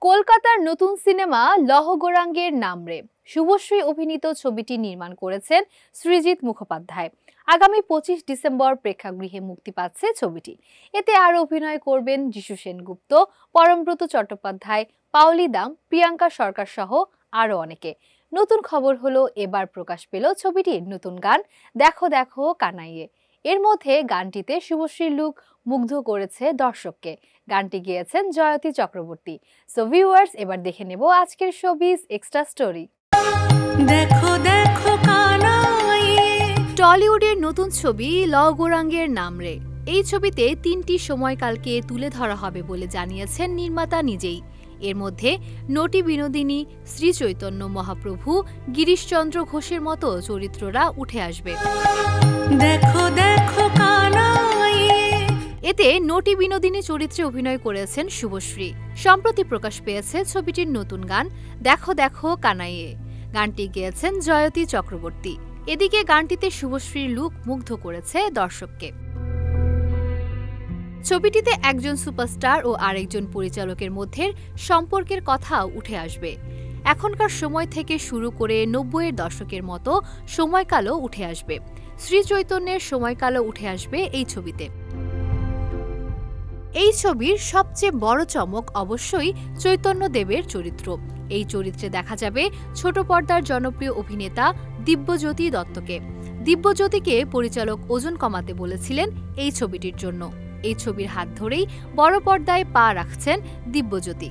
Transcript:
কলকাতার নতুন সিনেমা লহ গৌরাঙ্গের নামরে শুভশ্রী অভিনীত ছবিটি নির্মাণ করেছেন সৃজিত মুখোপাধ্যায়। আগামী 25 ডিসেম্বর প্রেক্ষাগৃহে মুক্তি পাচ্ছে ছবিটি। এতে আরও অভিনয় করবেন যিশু সেনগুপ্ত, পরমব্রত চট্টোপাধ্যায়, পাওলি দাম, প্রিয়াঙ্কা সরকার সহ আরও অনেকে। নতুন খবর হলো এবার প্রকাশ পেল ছবিটির নতুন গান দেখো দেখো কানাইয়ে। এর মধ্যে গানটিতে শুভশ্রীর লুক মুগ্ধ করেছে দর্শককে। গানটি গেয়েছেন জয়তী চক্রবর্তী। সো ভিউয়ার্স, এবার দেখে নেব আজকের শোবিজ এক্সট্রা স্টোরি। দেখো দেখো কানাইয়ে। টলিউডের নতুন ছবি লহ গৌরাঙ্গের নামরে। এই ছবিতে 3টি সময়কালকে তুলে ধরা হবে বলে জানিয়েছেন নির্মাতা নিজেই। এর মধ্যে নটি বিনোদিনী, শ্রী চৈতন্য মহাপ্রভু, গিরিশচন্দ্র ঘোষের মতো চরিত্ররা উঠে আসবে। দেখো দেখো কানাইয়ে। এতে নটি বিনোদিনী চরিত্রে অভিনয় করেছেন শুভশ্রী। সম্প্রতি প্রকাশ পেয়েছে ছবিটির নতুন গান দেখো দেখো কানাইয়ে। গানটি গেয়েছেন জয়তী চক্রবর্তী। এদিকে গানটিতে শুভশ্রীর লুক মুগ্ধ করেছে দর্শককে। ছবিটিতে একজন সুপারস্টার ও আরেকজন পরিচালকের মধ্যে সম্পর্কের কথাও উঠে আসবে। এখনকার সময় থেকে শুরু করে 90-এর দশকের মতো সময়কালও উঠে আসবে। শ্রী চৈতন্যের সময়কালও উঠে আসবে এই ছবিতে। এই ছবির সবচেয়ে বড় চমক অবশ্যই চৈতন্যদেবের চরিত্র। এই চরিত্রে দেখা যাবে ছোট পর্দার জনপ্রিয় অভিনেতা দিব্যজ্যোতি দত্তকে। দিব্যজ্যোতিকে পরিচালক ওজন কমাতে বলেছিলেন এই ছবিটির জন্য। এই ছবির হাত ধরেই বড় পর্দায় পা রাখছেন দিব্যজ্যোতি।